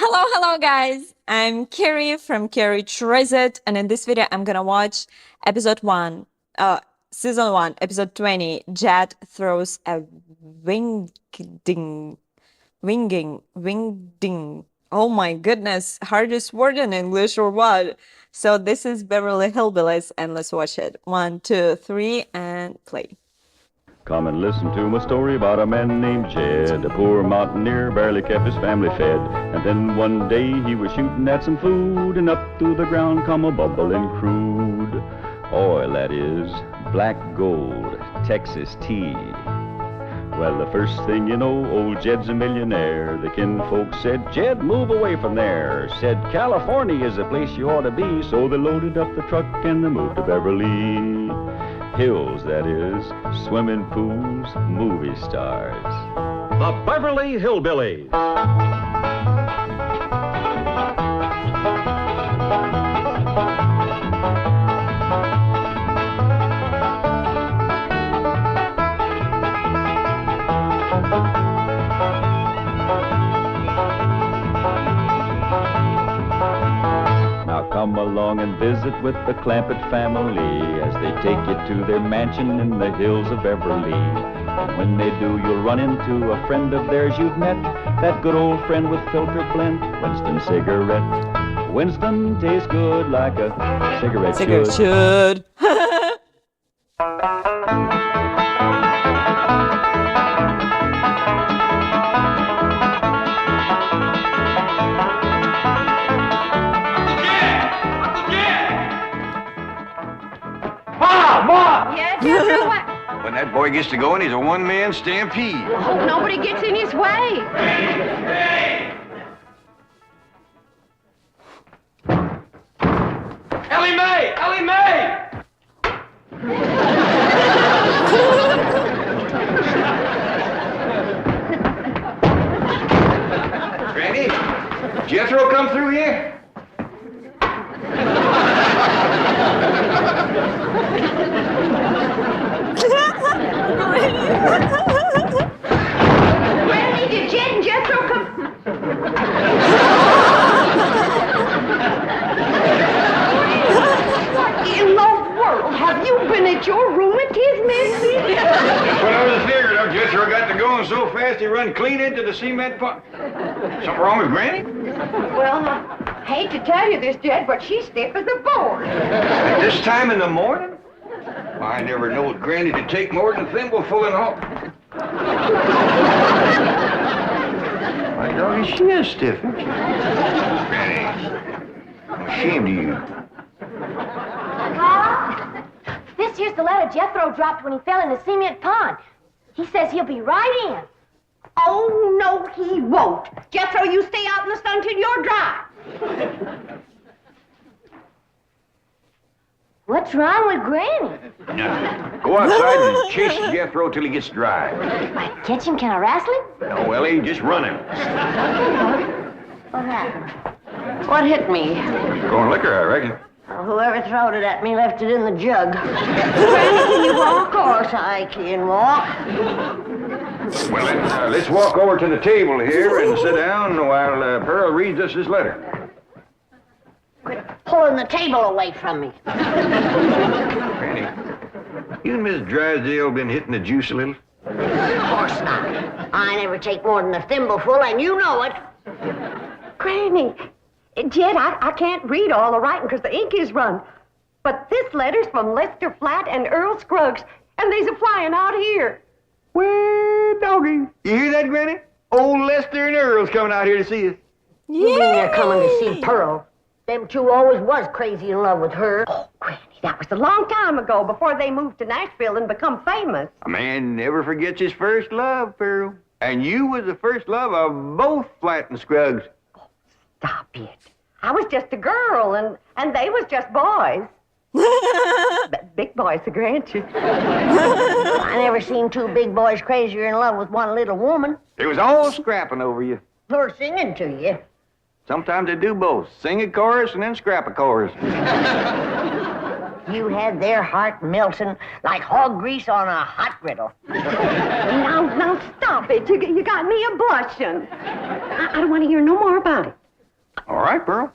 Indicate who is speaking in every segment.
Speaker 1: Hello, guys. I'm Carrie from Carrie Tries It, and in this video, I'm gonna watch episode one, season one, episode 20. Jed throws a wingding. Oh my goodness, hardest word in English or what? So this is Beverly Hillbillies, and let's watch it. One, two, three, and play.
Speaker 2: Come and listen to my story about a man named Jed. A poor mountaineer barely kept his family fed. And then one day he was shooting at some food, and up through the ground come a bubbling crude oil, that is, black gold, Texas tea. Well, the first thing you know, old Jed's a millionaire. The kinfolk said, "Jed, move away from there." Said, "California is the place you ought to be." So they loaded up the truck and they moved to Beverly Hills, that is, swimming pools, movie stars.
Speaker 3: The Beverly Hillbillies.
Speaker 2: Come along and visit with the Clampett family as they take you to their mansion in the hills of Beverly. And when they do, you'll run into a friend of theirs you've met, that good old friend with filter blend, Winston cigarette. Winston tastes good like a cigarette should.
Speaker 4: Yeah, Jethro, what?
Speaker 5: When that boy gets to going, he's a one-man stampede.
Speaker 4: Oh, nobody gets in his way.
Speaker 5: Ellie Mae! Ellie Mae! Granny, Jethro come through here?
Speaker 4: Granny, did Jed and Jethro come? What in the world? Have you been at your rheumatism, Missy?
Speaker 5: That's what I was figuring of. Jethro got to going so fast he run clean into the cement pot. Something wrong with Granny?
Speaker 4: Well, I hate to tell you this, Jed, but she's stiff as a board.
Speaker 5: At this time in the morning? I never knowed Granny to take more than a thimbleful and all. My doggy, she is stiff, isn't she? Granny, I'm ashamed of you.
Speaker 6: This here's the letter Jethro dropped when he fell in the cement pond. He says he'll be right in.
Speaker 4: Oh, no, he won't. Jethro, you stay out in the sun till you're dry.
Speaker 6: What's wrong with Granny?
Speaker 5: Now, go outside and chase Jethro till he gets dry.
Speaker 6: If I catch him, can I wrestle him?
Speaker 5: No, Ellie, just run him.
Speaker 6: What happened?
Speaker 4: What hit me?
Speaker 5: Going liquor, I reckon.
Speaker 6: Well, whoever throwed it at me left it in the jug.
Speaker 4: Granny, can you walk?
Speaker 6: Of course I can walk.
Speaker 5: Well, then, let's walk over to the table here and sit down while Pearl reads us this letter.
Speaker 6: Quit pulling the table away from me.
Speaker 5: Granny, you and Miss Drysdale been hitting the juice a little?
Speaker 6: Of course not. I never take more than a thimbleful, and you know it.
Speaker 4: Granny, Jed, I can't read all the writing because the ink is run. But this letter's from Lester Flatt and Earl Scruggs, and they's a-flying out here.
Speaker 5: Well, doggy. You hear that, Granny? Old Lester and Earl's coming out here to see us.
Speaker 6: You mean they're coming to see Pearl? Them two always was crazy in love with her.
Speaker 4: Oh, Granny, that was a long time ago, before they moved to Nashville and become famous.
Speaker 5: A man never forgets his first love, Pearl. And you was the first love of both Flatt and Scruggs.
Speaker 4: Stop it. I was just a girl, and they was just boys. Big boys, grant you.
Speaker 6: I never seen two big boys crazier in love with one little woman.
Speaker 5: They was all scrapping over you.
Speaker 6: Her singing to you.
Speaker 5: Sometimes they do both. Sing a chorus and then scrap a chorus.
Speaker 6: You had their heart melting like hog grease on a hot griddle.
Speaker 4: Now, stop it. You got me a blushing. I don't want to hear no more about it.
Speaker 5: All right, Pearl.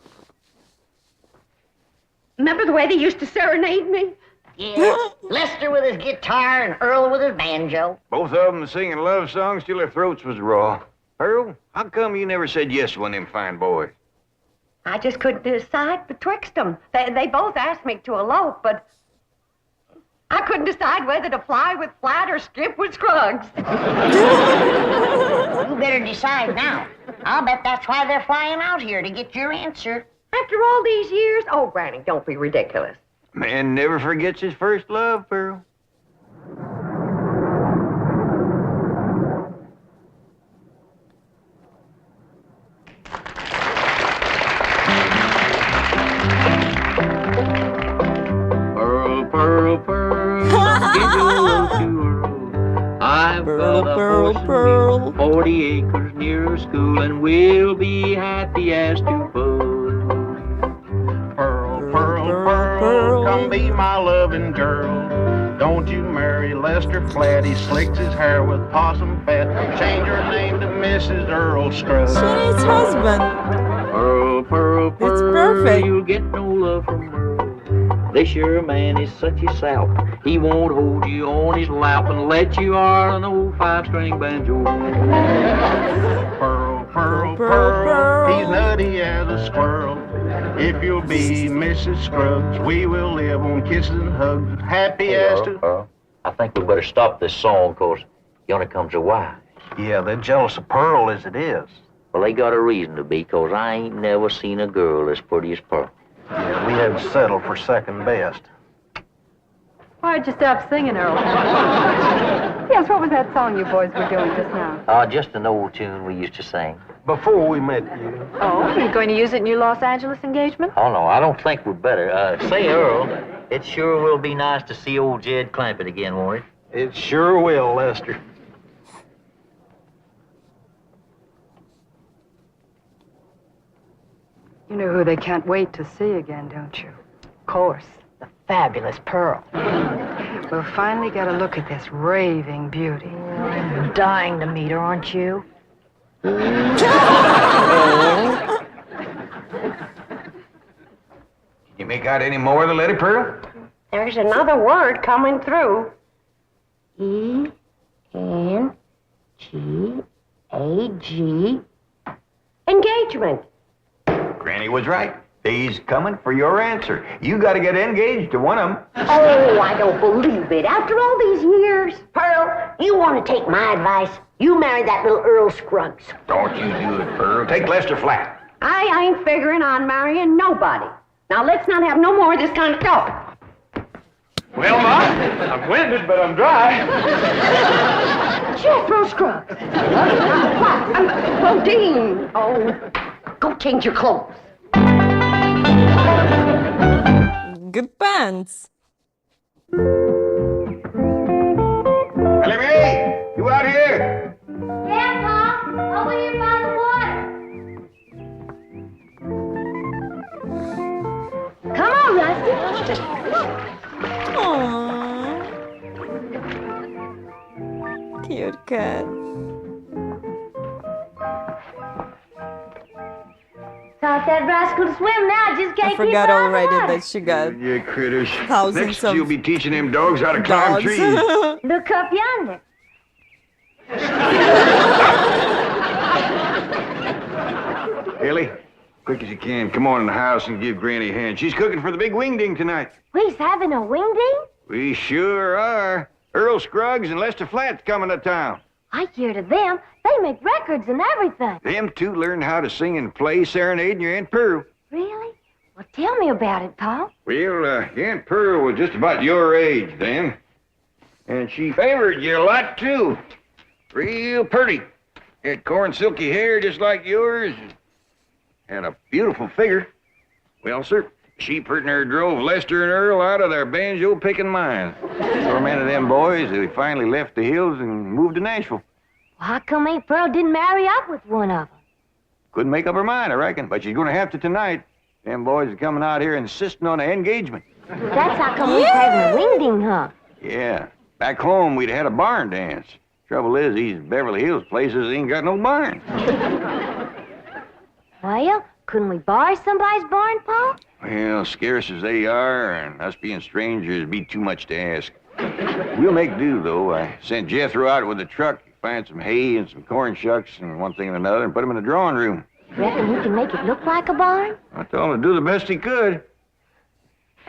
Speaker 4: Remember the way they used to serenade me?
Speaker 7: Yeah, Lester with his guitar and Earl with his banjo.
Speaker 5: Both of them singing love songs till their throats was raw. Pearl, how come you never said yes to one of them fine boys?
Speaker 4: I just couldn't decide betwixt them. They both asked me to elope, but I couldn't decide whether to fly with Flat or skip with Scruggs.
Speaker 7: You better decide now. I'll bet that's why they're flying out here, to get your answer.
Speaker 4: After all these years? Oh, Granny, don't be ridiculous.
Speaker 5: Man never forgets his first love, Pearl.
Speaker 8: Pearl, pearl, pearl, give your love to Earl. I've
Speaker 1: Pearl,
Speaker 8: got a
Speaker 1: pearl,
Speaker 8: horse and
Speaker 1: pearl.
Speaker 8: 40 acres near school, and we'll be happy as two buds.
Speaker 9: Pearl, pearl, pearl, come be my loving girl. Don't you marry Lester Flat, he slicks his hair with possum fat. Change your name to Mrs. Earl Scruggs.
Speaker 1: She needs husband.
Speaker 8: Pearl, pearl, pearl,
Speaker 1: It's perfect.
Speaker 8: you'll get no love from Earl. This your man is such a salt. He won't hold you on his lap and let you on an old 5-string banjo.
Speaker 9: Pearl, pearl,
Speaker 1: Pearl,
Speaker 9: pearl, he's
Speaker 1: pearl.
Speaker 9: nutty as a squirrel. If you'll be Mrs. Scruggs, we will live on kisses and hugs, happy as to...
Speaker 10: I think we better stop this song, because yonder comes a wife.
Speaker 9: Yeah, they're jealous of Pearl as it is.
Speaker 10: Well, they got a reason to be, because I ain't never seen a girl as pretty as Pearl.
Speaker 9: Yeah, we had to settle for second best.
Speaker 11: Why'd you stop singing, Earl? Yes, what was that song you boys were doing just now?
Speaker 10: Just an old tune we used to sing.
Speaker 9: Before we met you.
Speaker 11: Oh, you're going to use it in your Los Angeles engagement?
Speaker 10: Oh, no, I don't think we'd better. Say, Earl, it sure will be nice to see old Jed Clampett again, won't it?
Speaker 9: It sure will, Lester.
Speaker 11: You know who they can't wait to see again, don't you? Of course, the fabulous Pearl. We'll finally get a look at this raving beauty. I'm dying to meet her, aren't you?
Speaker 5: You make out any more of the letter, Pearl?
Speaker 4: There's another word coming through. E-N-G-A-G. Engagement.
Speaker 5: Granny was right. Day's coming for your answer. You got to get engaged to one of them.
Speaker 7: Oh, I don't believe it. After all these years. Pearl, you want to take my advice? You marry that little Earl Scruggs.
Speaker 5: Don't you do it, Pearl. Take Lester Flat.
Speaker 4: I ain't figuring on marrying nobody. Now, let's not have no more of this kind of talk.
Speaker 9: Well, Ma, I'm winded, but I'm dry.
Speaker 4: Jethro Scruggs. What? Dean. Oh, go change your clothes.
Speaker 1: Good pants.
Speaker 5: Ellie Mae, you out here?
Speaker 6: Yeah, Pop. Over here by the water.
Speaker 4: Come on, Rusty.
Speaker 1: Aww. Cute cat.
Speaker 6: Taught that rascal to swim now. Just can't
Speaker 1: I forgot
Speaker 6: keep her
Speaker 1: already
Speaker 6: alive.
Speaker 1: that she got
Speaker 5: Yeah, critters.
Speaker 1: thousands
Speaker 5: Next,
Speaker 1: of
Speaker 5: you'll be teaching them dogs how to climb
Speaker 1: dogs.
Speaker 5: trees.
Speaker 6: Look up yonder.
Speaker 5: Ellie, quick as you can, come on in the house and give Granny a hand. She's cooking for the big Wingding tonight.
Speaker 6: We's having a wingding?
Speaker 5: We sure are. Earl Scruggs and Lester Flat's coming to town.
Speaker 6: I hear to them. They make records and everything.
Speaker 5: Them two learned how to sing and play serenading your Aunt Pearl.
Speaker 6: Really? Well, tell me about it, Pop.
Speaker 5: Well, your Aunt Pearl was just about your age then. And she favored you a lot, too. Real pretty. Had corn silky hair just like yours. And a beautiful figure. Well, sir, she pretty near drove Lester and Earl out of their banjo-picking minds. Tormented them boys, they finally left the hills and moved to Nashville.
Speaker 6: Well, how come Aunt Pearl didn't marry up with one of them?
Speaker 5: Couldn't make up her mind, I reckon, but she's gonna have to tonight. Them boys are coming out here insisting on an engagement.
Speaker 6: That's how come we's having a wingding, huh?
Speaker 5: Yeah. Back home, we'd had a barn dance. Trouble is, these Beverly Hills places ain't got no barn.
Speaker 6: Well, Couldn't we borrow somebody's barn, Pa?
Speaker 5: Well, scarce as they are, and us being strangers, be too much to ask. We'll make do, though. I sent Jethro out with a truck, find some hay and some corn shucks and one thing and another, and put them in the drawing room.
Speaker 6: Reckon he can make it look like a barn?
Speaker 5: I told him to do the best he could.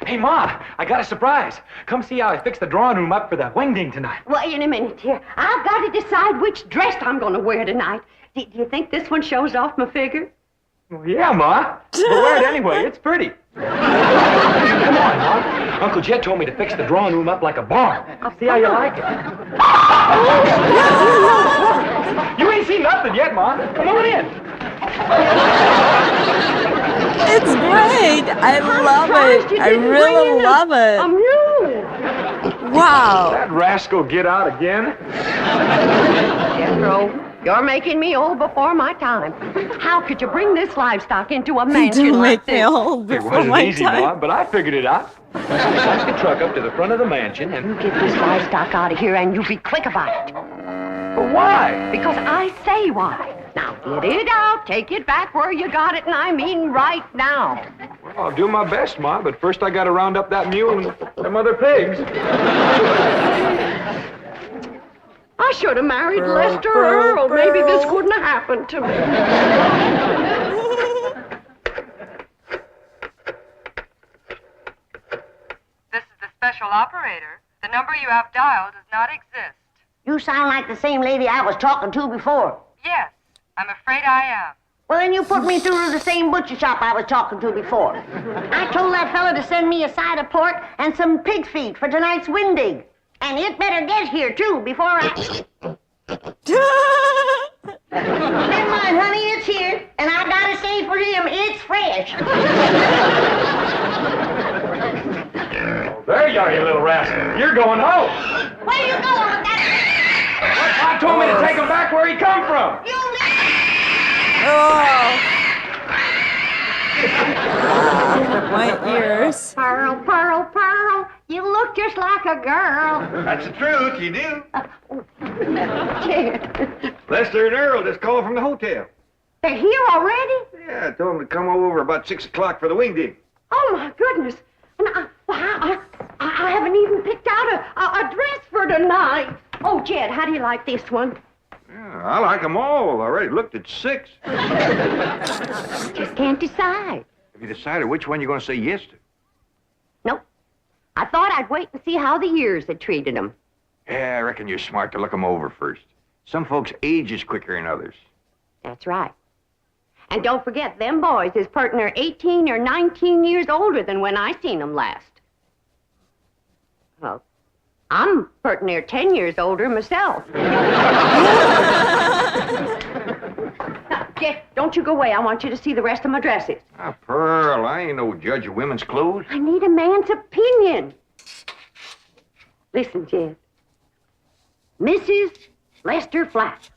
Speaker 12: Hey, Ma, I got a surprise. Come see how I fixed the drawing room up for the Wingding tonight.
Speaker 4: Wait a minute here. I've got to decide which dress I'm going to wear tonight. Do you think this one shows off my figure?
Speaker 12: Well, yeah, Ma. But wear it anyway. It's pretty. Come on, Ma. Uncle Jed told me to fix the drawing room up like a barn. See how you like it. You ain't seen nothing yet, Ma. Come on in.
Speaker 1: It's great. I love it. I really love it.
Speaker 4: A mule.
Speaker 1: Wow.
Speaker 12: That rascal get out again?
Speaker 4: Jethro, you're making me old before my time. How could you bring this livestock into a mansion
Speaker 1: Don't
Speaker 4: like
Speaker 1: make me
Speaker 4: this?
Speaker 1: old
Speaker 12: It
Speaker 1: before
Speaker 12: wasn't
Speaker 1: my
Speaker 12: easy,
Speaker 1: time.
Speaker 12: Ma, but I figured it out. I took the truck up to the front of the mansion and...
Speaker 4: Get this livestock out of here and you be quick about it.
Speaker 12: But why?
Speaker 4: Because I say why. Now get it out, take it back where you got it, and I mean right now.
Speaker 12: Well, I'll do my best, Ma, but first I gotta round up that mule and them other pigs.
Speaker 4: I should have married Lester Earl. Maybe this couldn't have happened to me.
Speaker 11: This is the special operator. The number you have dialed does not exist.
Speaker 7: You sound like the same lady I was talking to before.
Speaker 11: Yes, I'm afraid I am.
Speaker 7: Well, then you put me through to the same butcher shop I was talking to before. I told that fella to send me a side of pork and some pig feet for tonight's Wingding. And it better get here, too, before I... Never mind, honey, it's here. And I gotta say for him, it's fresh.
Speaker 12: There you are, you little rascal. You're going home.
Speaker 7: Where you going with that?
Speaker 12: I told me to take him back where he come from.
Speaker 1: My ears.
Speaker 4: Pearl, Pearl, Pearl, you look just like a girl.
Speaker 5: That's the truth, you do.
Speaker 4: Jed,
Speaker 5: Lester and Earl just called from the hotel.
Speaker 4: they're here already?
Speaker 5: Yeah, I told them to come over about 6 o'clock for the Wingding.
Speaker 4: Oh, my goodness. And I haven't even picked out a dress for tonight. Oh, Jed, how do you like this one?
Speaker 5: Yeah, I like them all. I already looked at 6.
Speaker 4: Just can't decide.
Speaker 5: Have you decided which one you're going to say yes to?
Speaker 4: Nope. I thought I'd wait and see how the years had treated them.
Speaker 5: Yeah, I reckon you're smart to look them over first. Some folks age is quicker than others.
Speaker 4: That's right. And don't forget, them boys is pert near 18 or 19 years older than when I seen them last. Well, I'm pert near 10 years older myself. Now, Jeff, don't you go away. I want you to see the rest of my dresses.
Speaker 5: Ah, Pearl, I ain't no judge of women's clothes.
Speaker 4: I need a man's opinion. Listen, Jed. Mrs. Lester Flatt.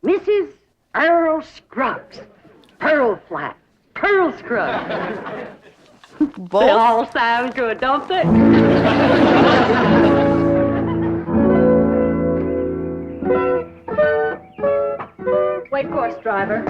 Speaker 4: Mrs. Earl Scruggs. Pearl Flatt. Pearl Scruggs.
Speaker 1: Both?
Speaker 4: They all sound good, don't they?
Speaker 11: Wait course, driver.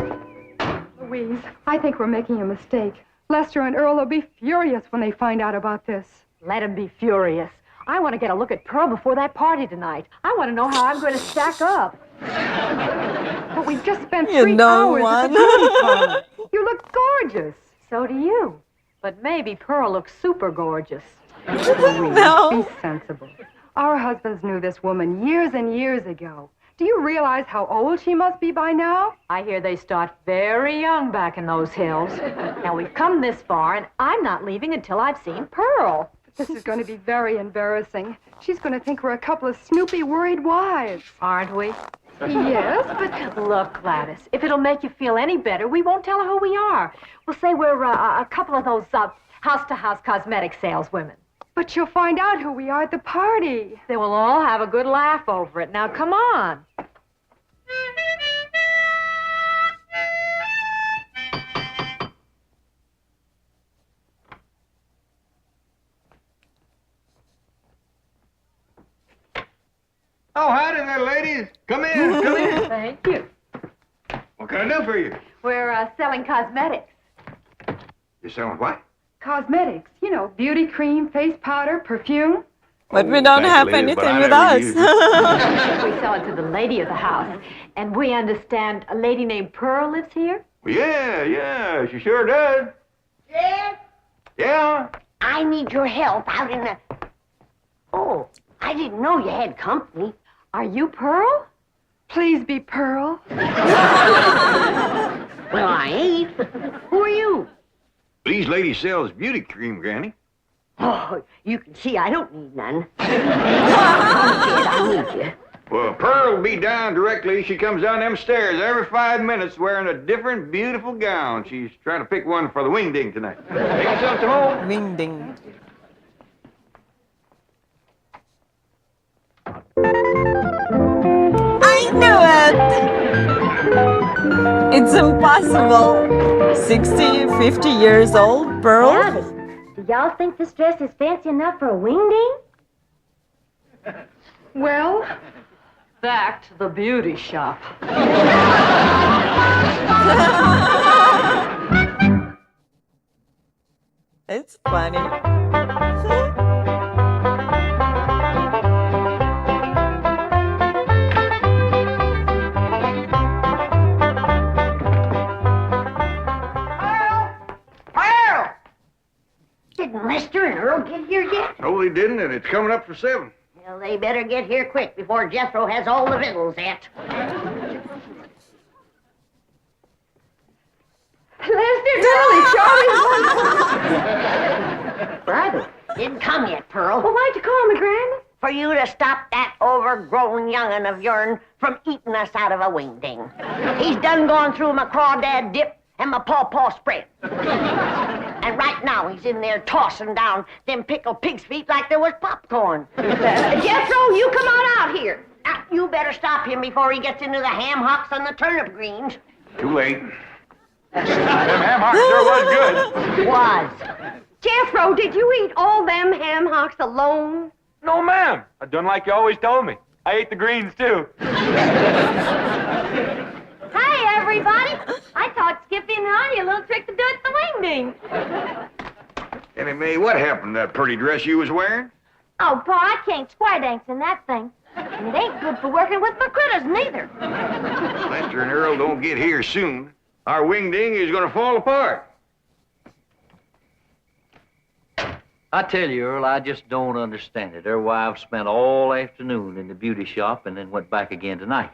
Speaker 13: Louise, I think we're making a mistake. Lester and Earl will be furious when they find out about this.
Speaker 11: Let him be furious. I want to get a look at Pearl before that party tonight. I want to know how I'm going to stack up.
Speaker 13: But we've just spent
Speaker 1: You
Speaker 13: 3
Speaker 1: know
Speaker 13: hours
Speaker 1: one.
Speaker 13: at the beauty parlor. You look gorgeous.
Speaker 11: So do you. But maybe Pearl looks super gorgeous.
Speaker 13: Louise,
Speaker 1: No.
Speaker 13: be sensible. Our husbands knew this woman years and years ago. Do you realize how old she must be by now?
Speaker 11: I hear they start very young back in those hills. Now, we've come this far, and I'm not leaving until I've seen Pearl.
Speaker 13: This is going to be very embarrassing. She's going to think we're a couple of snoopy, worried wives.
Speaker 11: Aren't we?
Speaker 13: Yes, but...
Speaker 11: Look, Gladys, if it'll make you feel any better, we won't tell her who we are. We'll say we're a couple of those house-to-house cosmetic saleswomen.
Speaker 13: But you'll find out who we are at the party.
Speaker 11: Then we'll all have a good laugh over it. Now, come on.
Speaker 5: Oh, howdy there, ladies. Come in, come in.
Speaker 11: Thank you.
Speaker 5: What can I do for you?
Speaker 11: We're selling cosmetics.
Speaker 5: You selling what?
Speaker 13: Cosmetics. You know, beauty cream, face powder, perfume.
Speaker 1: But we don't
Speaker 5: thanks,
Speaker 1: have
Speaker 5: ladies, but
Speaker 1: anything
Speaker 5: I
Speaker 1: with
Speaker 5: never
Speaker 1: us.
Speaker 5: use it.
Speaker 4: We sell it to the lady of the house. And we understand a lady named Pearl lives here?
Speaker 5: Yeah, she sure does.
Speaker 7: Jed,
Speaker 5: Yeah.
Speaker 7: I need your help out in the... Oh, I didn't know you had company.
Speaker 4: Are you Pearl?
Speaker 13: Please be Pearl.
Speaker 7: Well, I ain't. Who are you?
Speaker 5: These ladies sells beauty cream, Granny.
Speaker 7: Oh, you can see I don't need none. I need you.
Speaker 5: Well, Pearl will be down directly. She comes down them stairs every 5 minutes wearing a different beautiful gown. She's trying to pick one for the Wingding tonight. Take yourself to home.
Speaker 1: Wingding. I knew it! It's impossible. 60, 50 years old, Pearl?
Speaker 6: Howdy. Do y'all think this dress is fancy enough for a wingding?
Speaker 13: Well,
Speaker 4: Back to the beauty shop.
Speaker 1: It's funny.
Speaker 7: Pearl! Didn't Lester and Earl get here yet?
Speaker 5: No, they didn't, and it's coming up for 7.
Speaker 7: Well, they better get here quick before Jethro has all the victuals at.
Speaker 4: Lester, Charlie,
Speaker 7: Brother, didn't come yet, Pearl.
Speaker 4: Well, why'd you call me, Granny?
Speaker 7: For you to stop that overgrown young'un of yourn from eating us out of a wingding. He's done gone through my crawdad dip and my pawpaw spread. And right now he's in there tossing down them pickled pig's feet like there was popcorn. Jethro, you come on out here. Now, you better stop him before he gets into the ham hocks and the turnip greens.
Speaker 5: Too late. Them ham hocks sure was good.
Speaker 7: Was.
Speaker 4: Jethro, did you eat all them ham hocks alone?
Speaker 12: No, ma'am. I done like you always told me. I ate the greens, too.
Speaker 6: Hi, everybody. I taught Skippy and Anya a little trick to do at the wingding.
Speaker 5: Annie Mae, what happened to that pretty dress you was wearing?
Speaker 6: Oh, Pa, I can't square dance in that thing. And it ain't good for working with my critters, neither.
Speaker 5: Lester and Earl don't get here soon. Our Wingding is going to fall apart.
Speaker 8: I tell you, Earl, I just don't understand it. Their wives spent all afternoon in the beauty shop and then went back again tonight.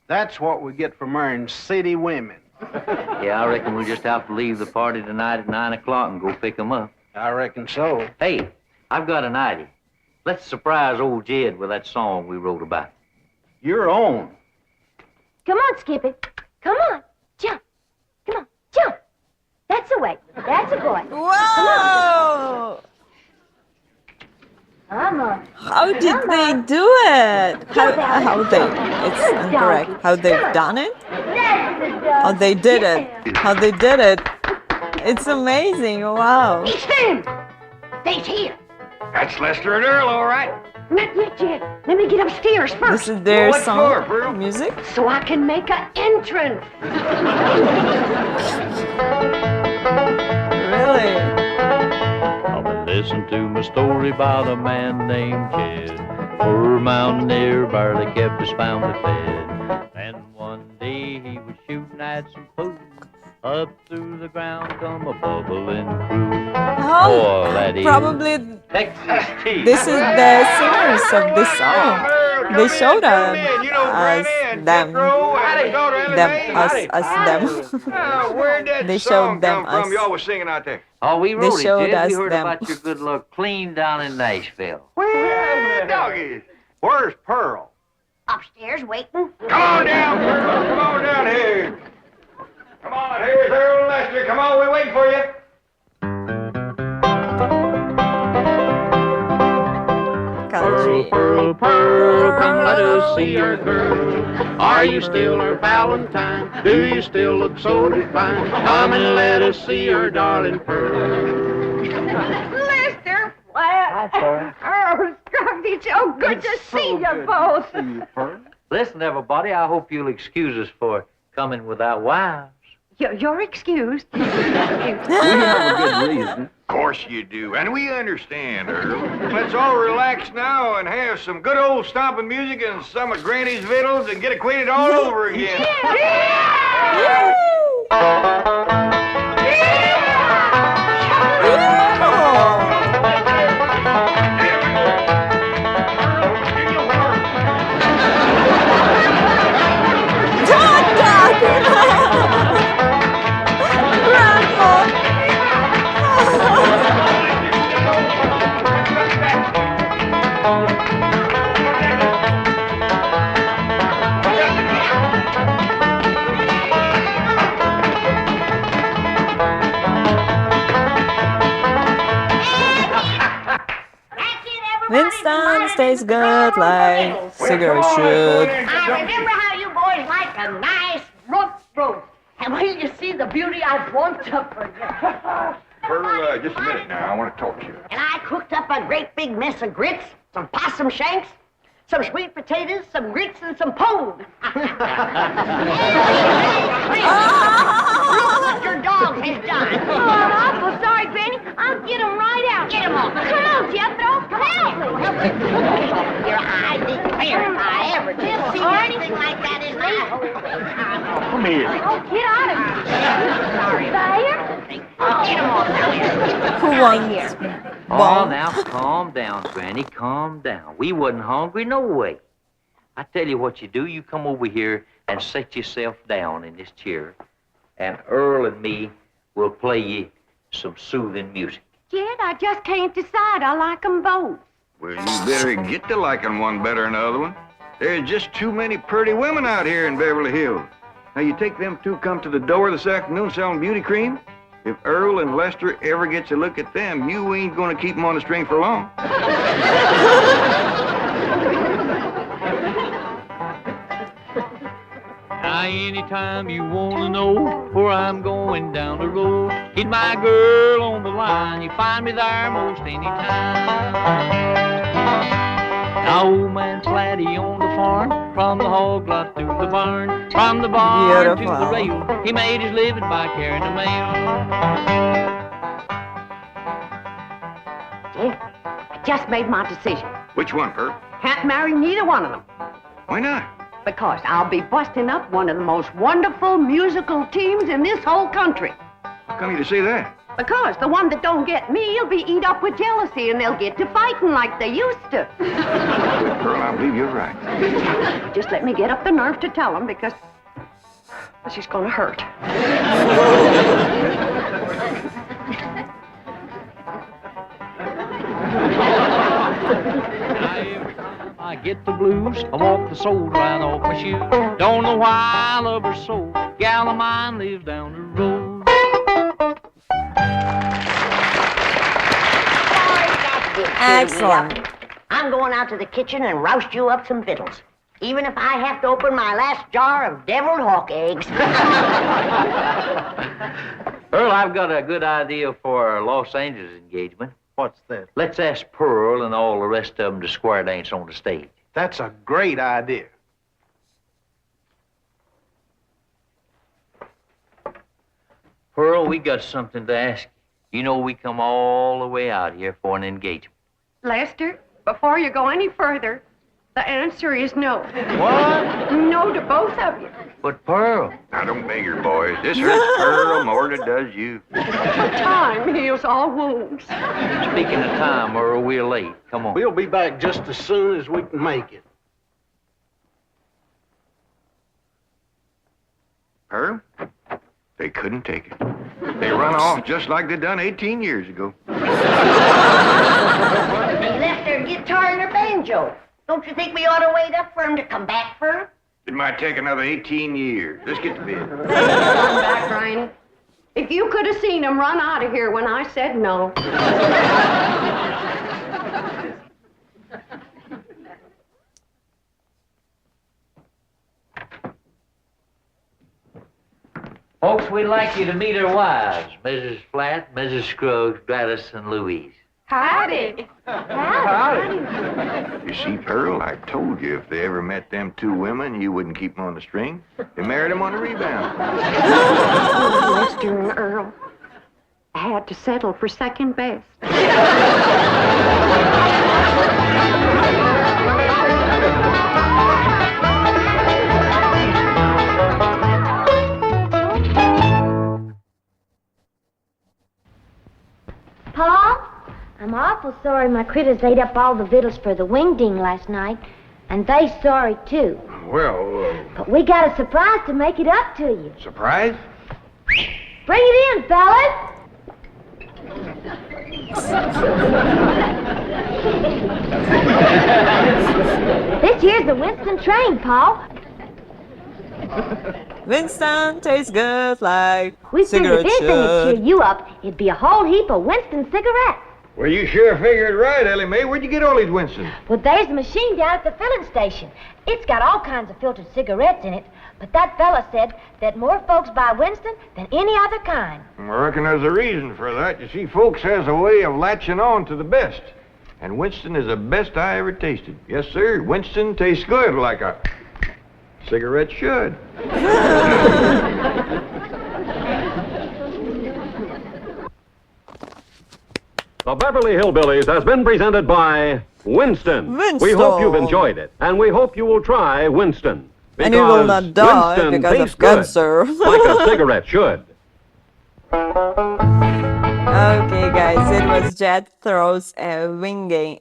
Speaker 9: That's what we get for marrying city women.
Speaker 8: Yeah, I reckon we'll just have to leave the party tonight at 9 o'clock and go pick 'em up.
Speaker 9: I reckon so.
Speaker 8: Hey, I've got an idea. Let's surprise old Jed with that song we wrote about.
Speaker 9: Your own.
Speaker 6: Come on, Skippy. Come on. Jump. Come on. Jump. That's the way. That's a boy.
Speaker 1: Whoa!
Speaker 6: Come on.
Speaker 1: How did they do it? How they? It's incorrect. How they've done it? How they did it? How they did it? It's amazing! Wow.
Speaker 7: It's them. They's here.
Speaker 5: That's Lester and Earl, all right.
Speaker 4: Not yet, Jed. Let me get upstairs first.
Speaker 1: This is their
Speaker 5: What
Speaker 1: song,
Speaker 5: for, Pearl?
Speaker 1: music.
Speaker 4: So I can make an entrance.
Speaker 1: Really?
Speaker 10: Come and listen to my story about a man named Jed. Poor mountaineer barely kept his family fed. Then one day he was shooting at some food. Up through the ground come a bubbling crew.
Speaker 1: Oh,
Speaker 10: that is
Speaker 1: probably
Speaker 8: Texas tea.
Speaker 1: this is the singers of this song. They showed us them,
Speaker 5: Where'd that
Speaker 1: They
Speaker 5: song
Speaker 1: showed them
Speaker 5: come from?
Speaker 1: us.
Speaker 5: Y'all was singing out there.
Speaker 8: Oh, we
Speaker 1: They
Speaker 8: wrote it,
Speaker 1: showed
Speaker 8: Jed. We
Speaker 1: us
Speaker 8: heard
Speaker 1: them.
Speaker 8: about your good luck clean down in Nashville.
Speaker 5: Where doggies?
Speaker 9: Where's Pearl?
Speaker 7: Upstairs waiting.
Speaker 5: Come on down, Pearl. Come on down here. Come on, here's Earl and Lester. Come on, we're waiting for you.
Speaker 1: Country.
Speaker 9: Pearl, Pearl, come let us see your girl. Are you still her Valentine? Do you still look so divine? Come and let us see your darling Pearl.
Speaker 4: Lester, Flat. Oh, Scruffy, so good to see you both.
Speaker 8: Listen, everybody, I hope you'll excuse us for coming without wives.
Speaker 4: You're excused.
Speaker 5: We have a good reason. Of course you do, and we understand, Earl. Let's all relax now and have some good old stomping music and some of Granny's victuals and get acquainted all over again.
Speaker 1: Winston stays good like cigarettes should.
Speaker 7: I remember how you boys like a nice roast. And when you see the beauty I brought up for you.
Speaker 5: Pearl, just a minute now. I want to talk to you.
Speaker 7: And I cooked up a great big mess of grits, some possum shanks, some sweet potatoes, some grits, and some pone. Look what your dog has done.
Speaker 6: Oh, I'm awful sorry, Granny. I'll get him right out.
Speaker 7: Get him off.
Speaker 6: Come on, Jethro. Help me.
Speaker 7: Your eye declare if I ever did see anything like that in my whole life.
Speaker 12: Come here.
Speaker 6: Oh, get out of here.
Speaker 7: Sorry.
Speaker 6: Fire?
Speaker 7: Get him off now.
Speaker 1: Who wants?
Speaker 8: Oh, now calm down, Granny, calm down. We wasn't hungry no way. I tell you what you do. You come over here and set yourself down in this chair, and Earl and me will play you some soothing music.
Speaker 4: Jed, I just can't decide. I like them both.
Speaker 5: Well, you better get to liking one better than the other one. There's just too many pretty women out here in Beverly Hills. Now, you take them two come to the door this afternoon selling beauty cream. If Earl and Lester ever gets a look at them, you ain't gonna keep them on the string for long.
Speaker 10: Now, anytime you want to know where I'm going down the road, get my girl on the line. You find me there most anytime. Now, old man Flatty on the farm, from the hog lot to the barn, from the barn to the rail, he made his living by carrying the mail.
Speaker 4: Yeah, I just made my decision.
Speaker 5: Which one, Pearl?
Speaker 4: Can't marry neither one of them.
Speaker 5: Why not?
Speaker 4: Because I'll be busting up one of the most wonderful musical teams in this whole country.
Speaker 5: How come you to say that?
Speaker 4: Because the one that don't get me will be eat up with jealousy and they'll get to fighting like they used to.
Speaker 5: Pearl, I believe you're right.
Speaker 4: Just let me get up the nerve to tell them because this is gonna hurt.
Speaker 10: I get the blues, I walk the soul right off my shoe. Don't know why I love her so. Gal of mine lives down the road.
Speaker 1: Excellent.
Speaker 7: I'm going out to the kitchen and roust you up some victuals. Even if I have to open my last jar of deviled hawk eggs.
Speaker 8: Earl, I've got a good idea for our Los Angeles engagement.
Speaker 12: What's that?
Speaker 8: Let's ask Pearl and all the rest of them to square dance on the stage.
Speaker 12: That's a great idea.
Speaker 8: Pearl, we got something to ask you. You know we come all the way out here for an engagement.
Speaker 4: Lester, before you go any further, the answer is no.
Speaker 8: What?
Speaker 4: No to both of you.
Speaker 8: But Pearl.
Speaker 5: Now, don't beg her, boys. This hurts Pearl more than it does you.
Speaker 4: Time heals all wounds.
Speaker 8: Speaking of time, Earl, we're late. Come on.
Speaker 12: We'll be back just as soon as we can make it.
Speaker 5: Pearl? They couldn't take it. They run off just like they done 18 years ago.
Speaker 7: They left their guitar and their banjo. Don't you think we ought to wait up for them to come back for them?
Speaker 5: It might take another 18 years. Let's get to bed.
Speaker 4: Come back, Ryan. If you could have seen them run out of here when I said no.
Speaker 8: Folks, we'd like you to meet our wives, Mrs. Flatt, Mrs. Scruggs, Gladys, and Louise.
Speaker 13: Howdy.
Speaker 5: You see, Pearl, I told you if they ever met them two women, you wouldn't keep them on the string. They married them on the rebound.
Speaker 4: Lester and Earl. I had to settle for second best.
Speaker 6: Paul, I'm awful sorry my critters ate up all the victuals for the Wingding last night. And they sorry, too.
Speaker 5: Well,
Speaker 6: But we got a surprise to make it up to you.
Speaker 5: surprise?
Speaker 6: Bring it in, fellas. This here's the Winston train, Paul.
Speaker 1: Winston tastes good like
Speaker 6: We figured if
Speaker 1: cigarette
Speaker 6: anything would
Speaker 1: should.
Speaker 6: cheer you up, it'd be a whole heap of Winston cigarettes.
Speaker 5: Well, you sure figured right, Ellie Mae. Where'd you get all these Winstons?
Speaker 6: Well, there's the machine down at the filling station. It's got all kinds of filtered cigarettes in it, but that fella said that more folks buy Winston than any other kind.
Speaker 5: I reckon there's a reason for that. You see, folks has a way of latching on to the best. And Winston is the best I ever tasted. Yes, sir. Winston tastes good like a cigarette should.
Speaker 3: The Beverly Hillbillies has been presented by Winston. We hope you've enjoyed it, and we hope you will try Winston.
Speaker 1: And you will not die
Speaker 3: Winston
Speaker 1: because
Speaker 3: tastes
Speaker 1: of cancer.
Speaker 3: good, like a cigarette should.
Speaker 1: Okay, guys, it was Jethro's Wingding.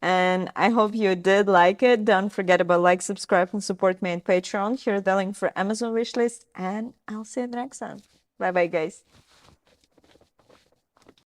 Speaker 1: And I hope you did like it. Don't forget about like, subscribe, and support me on Patreon. Here's the link for Amazon wishlist. And I'll see you next time. Bye-bye, guys.